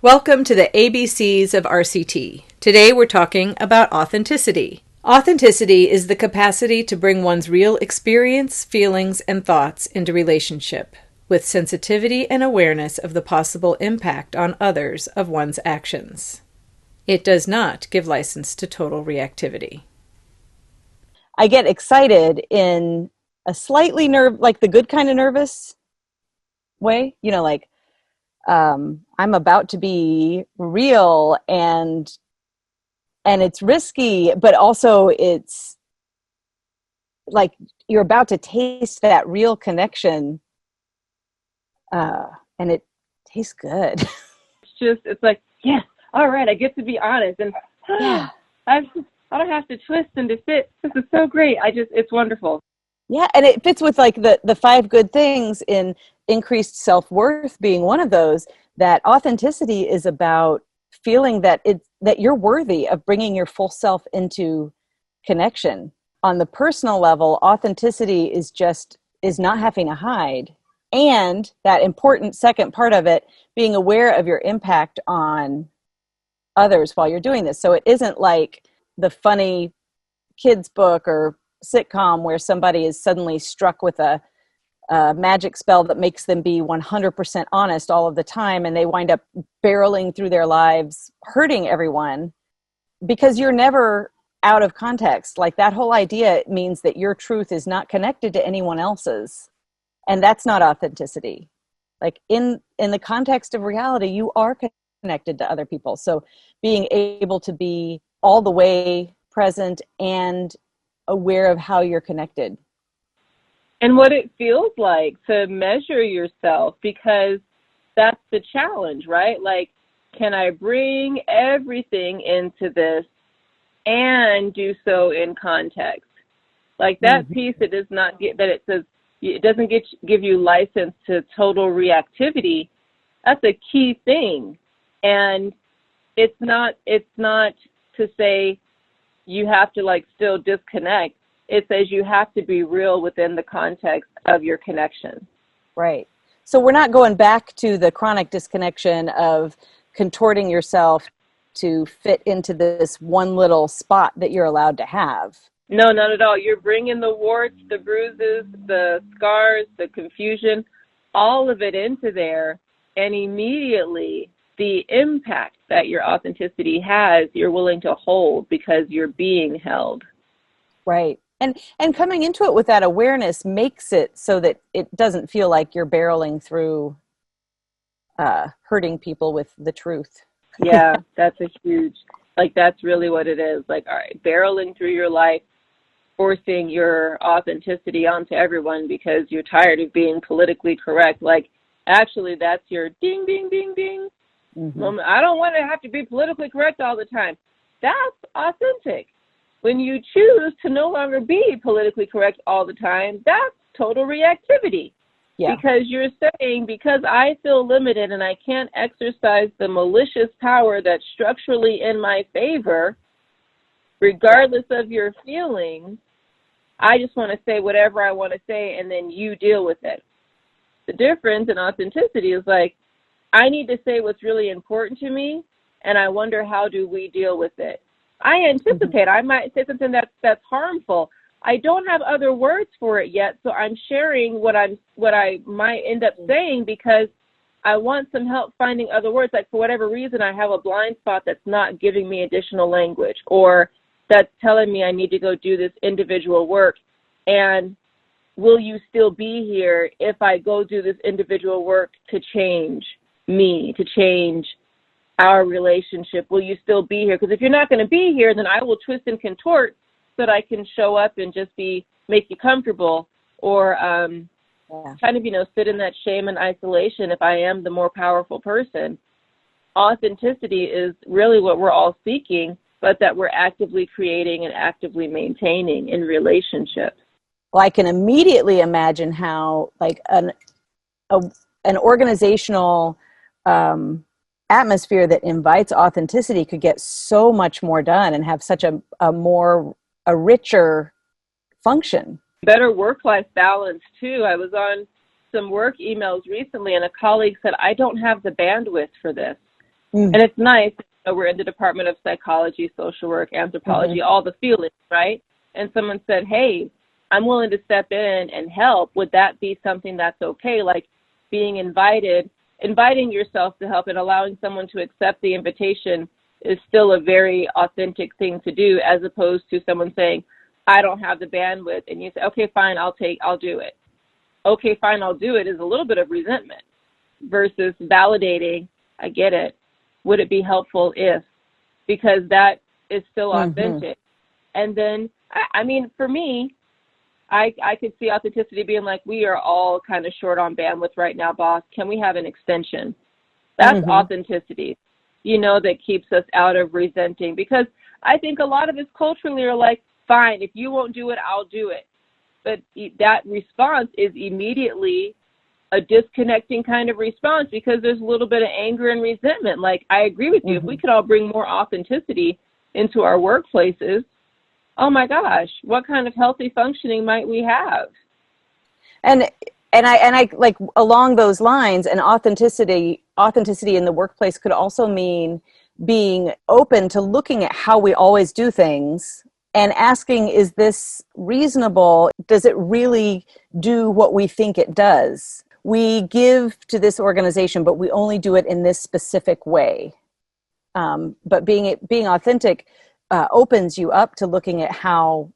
Welcome to the ABCs of RCT. Today we're talking about authenticity. Authenticity is the capacity to bring one's real experience, feelings, and thoughts into relationship, with sensitivity and awareness of the possible impact on others of one's actions. It does not give license to total reactivity. I get excited in a slightly like the good kind of nervous way, I'm about to be real and it's risky, but also it's like you're about to taste that real connection, and it tastes good. It's like, yes, all right, I get to be honest, and Yeah. I don't have to twist and to fit. This is so great. It's wonderful. Yeah, and it fits with like the five good things in increased self-worth being one of those. That authenticity is about feeling that that you're worthy of bringing your full self into connection. On the personal level, authenticity is not having to hide. And that important second part of it, being aware of your impact on others while you're doing this. So it isn't like the funny kids book or sitcom where somebody is suddenly struck with a magic spell that makes them be 100% honest all of the time, and they wind up barreling through their lives hurting everyone because you're never out of context. Like, that whole idea means that your truth is not connected to anyone else's, and that's not authenticity. Like, in the context of reality, you are connected to other people. So being able to be all the way present and aware of how you're connected. And what it feels like to measure yourself, because that's the challenge, right? Like, can I bring everything into this and do so in context? Like, that piece, it does not get that. It says it doesn't give you license to total reactivity. That's a key thing. And it's not to say you have to like still disconnect. It says you have to be real within the context of your connection. Right. So we're not going back to the chronic disconnection of contorting yourself to fit into this one little spot that you're allowed to have. No, not at all. You're bringing the warts, the bruises, the scars, the confusion, all of it into there. And immediately the impact that your authenticity has, you're willing to hold because you're being held. Right. And coming into it with that awareness makes it so that it doesn't feel like you're barreling through hurting people with the truth. Yeah, that's that's really what it is. Like, all right, barreling through your life, forcing your authenticity onto everyone because you're tired of being politically correct. Like, actually, that's your ding, ding, ding, ding moment. I don't want to have to be politically correct all the time. That's authentic. When you choose to no longer be politically correct all the time, that's total reactivity. Yeah. Because you're saying, because I feel limited and I can't exercise the malicious power that's structurally in my favor, regardless of your feelings, I just want to say whatever I want to say and then you deal with it. The difference in authenticity is like, I need to say what's really important to me, and I wonder how do we deal with it. I anticipate I might say something that's harmful. I don't have other words for it yet, so I'm sharing what I might end up saying because I want some help finding other words. Like, for whatever reason, I have a blind spot that's not giving me additional language, or that's telling me I need to go do this individual work. And will you still be here if I go do this individual work to change me, to change our relationship? Will you still be here? Because if you're not going to be here, then I will twist and contort so that I can show up and just make you comfortable, or kind of, sit in that shame and isolation if I am the more powerful person. Authenticity is really what we're all seeking, but that we're actively creating and actively maintaining in relationships. Well, I can immediately imagine how like an organizational atmosphere that invites authenticity could get so much more done and have such a richer function. Better work-life balance too. I was on some work emails recently and a colleague said, I don't have the bandwidth for this. Mm. And it's nice, we're in the Department of Psychology, Social Work, Anthropology, all the feelings, right? And someone said, hey, I'm willing to step in and help. Would that be something that's okay? Like being inviting yourself to help and allowing someone to accept the invitation is still a very authentic thing to do, as opposed to someone saying, I don't have the bandwidth. And you say, okay, fine, I'll do it. Okay, fine, I'll do it is a little bit of resentment versus validating, I get it. Would it be helpful if? Because that is still authentic. And then, I mean, for me, I could see authenticity being like, we are all kind of short on bandwidth right now, boss. Can we have an extension? That's authenticity, that keeps us out of resenting. Because I think a lot of us culturally are like, fine, if you won't do it, I'll do it. But that response is immediately a disconnecting kind of response, because there's a little bit of anger and resentment. Like, I agree with you. If we could all bring more authenticity into our workplaces, oh my gosh, what kind of healthy functioning might we have? And I like, along those lines, and authenticity in the workplace could also mean being open to looking at how we always do things and asking, is this reasonable? Does it really do what we think it does? We give to this organization, but we only do it in this specific way. But being authentic opens you up to looking at how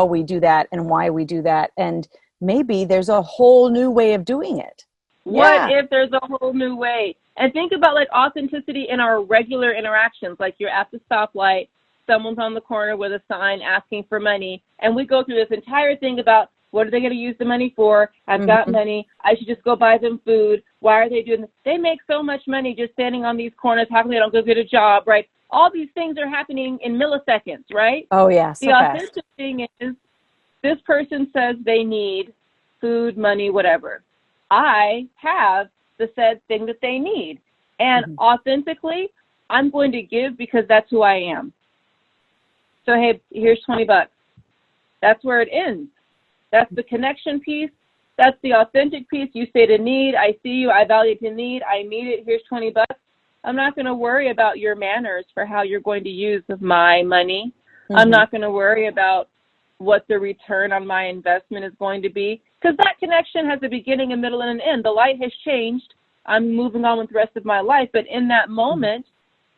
we do that and why we do that. And maybe there's a whole new way of doing it. What if there's a whole new way? And think about like authenticity in our regular interactions. Like, you're at the stoplight, someone's on the corner with a sign asking for money, and we go through this entire thing about, what are they going to use the money for? I've got money. I should just go buy them food. Why are they doing this? They make so much money just standing on these corners. How come they don't go get a job, right? All these things are happening in milliseconds, right? Oh, yeah. So the fast. authentic thing is, this person says they need food, money, whatever. I have the said thing that they need. And authentically, I'm going to give because that's who I am. So, hey, here's $20. That's where it ends. That's the connection piece. That's the authentic piece. You say to need, I see you, I value the need, I meet it, here's $20. I'm not going to worry about your manners for how you're going to use my money. I'm not going to worry about what the return on my investment is going to be, because that connection has a beginning, a middle, and an end. The light has changed. I'm moving on with the rest of my life. But in that moment,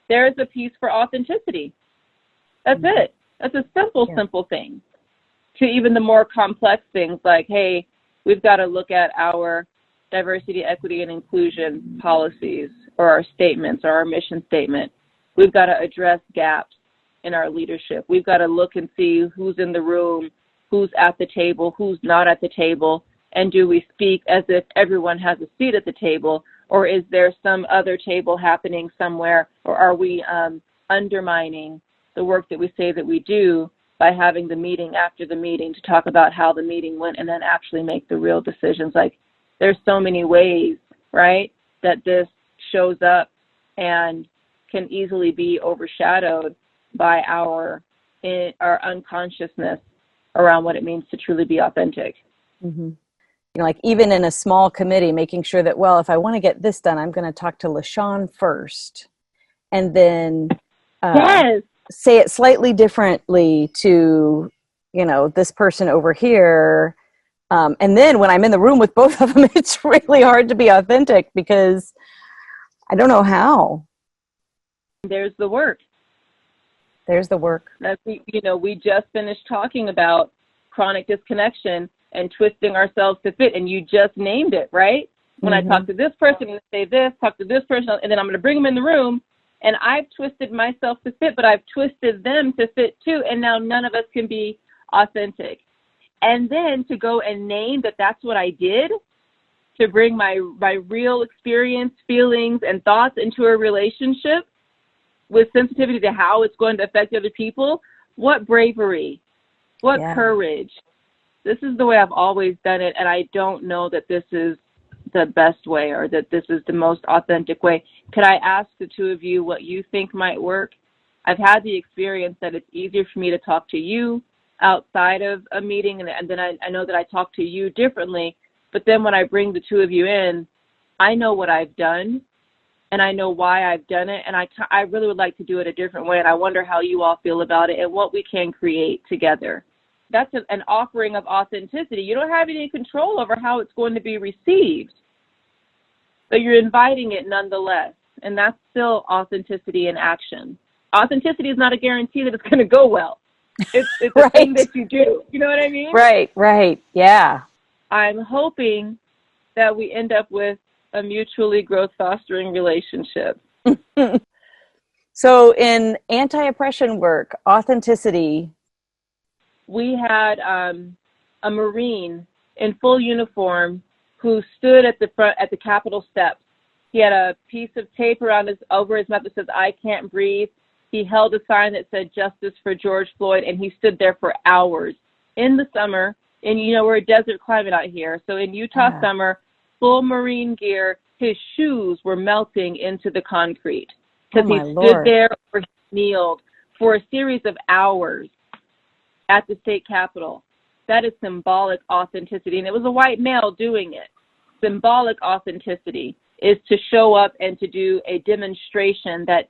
there is a piece for authenticity. That's it. That's a simple thing. To even the more complex things like, hey, we've got to look at our diversity, equity, and inclusion policies or our statements or our mission statement. We've got to address gaps in our leadership. We've got to look and see who's in the room, who's at the table, who's not at the table, and do we speak as if everyone has a seat at the table, or is there some other table happening somewhere, or are we undermining the work that we say that we do by having the meeting after the meeting to talk about how the meeting went and then actually make the real decisions? Like, there's so many ways, right, that this shows up and can easily be overshadowed by our unconsciousness around what it means to truly be authentic. Like, even in a small committee, making sure that, well, if I want to get this done, I'm going to talk to LaShawn first, and then say it slightly differently to, this person over here. And then when I'm in the room with both of them, it's really hard to be authentic because I don't know how. There's the work. That's, we just finished talking about chronic disconnection and twisting ourselves to fit, and you just named it, right? When I talk to this person, I'm going to say this, talk to this person, and then I'm going to bring them in the room, and I've twisted myself to fit, but I've twisted them to fit too, and now none of us can be authentic. And then to go and name that that's what I did, to bring my real experience, feelings, and thoughts into a relationship with sensitivity to how it's going to affect other people. What bravery, what courage. This is the way I've always done it, and I don't know that this is the best way or that this is the most authentic way. Could I ask the two of you what you think might work? I've had the experience that it's easier for me to talk to you outside of a meeting, and then I know that I talk to you differently, but then when I bring the two of you in, I know what I've done, and I know why I've done it, and I really would like to do it a different way, and I wonder how you all feel about it and what we can create together. That's an offering of authenticity. You don't have any control over how it's going to be received, but you're inviting it nonetheless, and that's still authenticity in action. Authenticity is not a guarantee that it's going to go well. It's right. a thing that you do. You know what I mean? Right. Yeah. I'm hoping that we end up with a mutually growth-fostering relationship. So in anti-oppression work, authenticity. We had a Marine in full uniform who stood at the front at the Capitol steps. He had a piece of tape over his mouth that says, "I can't breathe." He held a sign that said "Justice for George Floyd," and he stood there for hours in the summer. And we're a desert climate out here, so in Utah summer, full Marine gear, his shoes were melting into the concrete because he stood there or he kneeled for a series of hours at the state capitol. That is symbolic authenticity, and it was a white male doing it. Symbolic authenticity is to show up and to do a demonstration that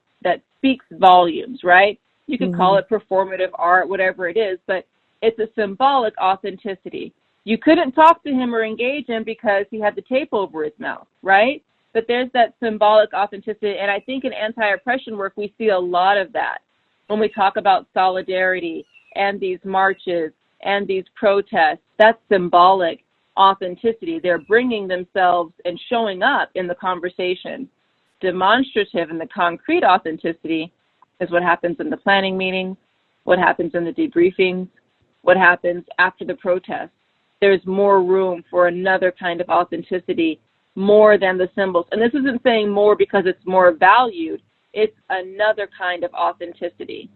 speaks volumes, right? You could call it performative art, whatever it is, but it's a symbolic authenticity. You couldn't talk to him or engage him because he had the tape over his mouth, right? But there's that symbolic authenticity, and I think in anti-oppression work we see a lot of that when we talk about solidarity and these marches and these protests. That's symbolic authenticity. They're bringing themselves and showing up in the conversation. Demonstrative and the concrete authenticity is what happens in the planning meetings, what happens in the debriefings, what happens after the protest. There's more room for another kind of authenticity, more than the symbols. And this isn't saying more because it's more valued. It's another kind of authenticity.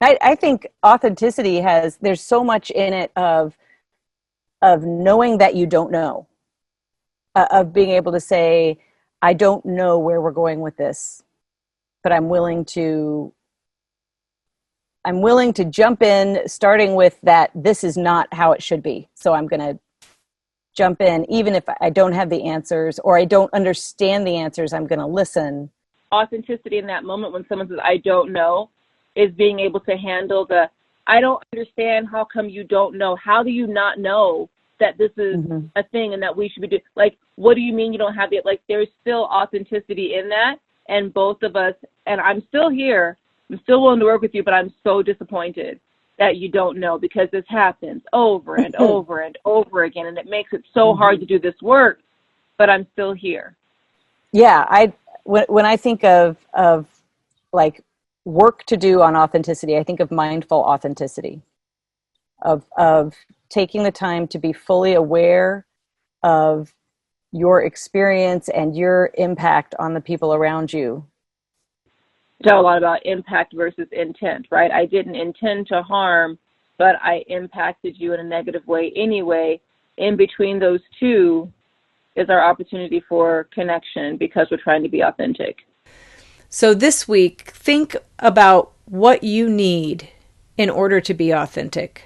I think authenticity there's so much in it of knowing that you don't know, of being able to say, I don't know where we're going with this, but I'm willing to jump in, starting with that this is not how it should be. So I'm going to jump in, even if I don't have the answers or I don't understand the answers, I'm going to listen. Authenticity in that moment when someone says, I don't know, is being able to handle I don't understand, how come you don't know? How do you not know that this is a thing and that we should be doing? Like, what do you mean you don't have it? Like, there's still authenticity in that. And both of us, and I'm still here, I'm still willing to work with you, but I'm so disappointed that you don't know, because this happens over and over and over again. And it makes it so hard to do this work, but I'm still here. Yeah. When I think of like work to do on authenticity, I think of mindful authenticity, of taking the time to be fully aware of your experience and your impact on the people around you. We talk a lot about impact versus intent, right? I didn't intend to harm, but I impacted you in a negative way anyway. In between those two is our opportunity for connection, because we're trying to be authentic. So this week, think about what you need in order to be authentic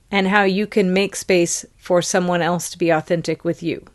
and how you can make space for someone else to be authentic with you.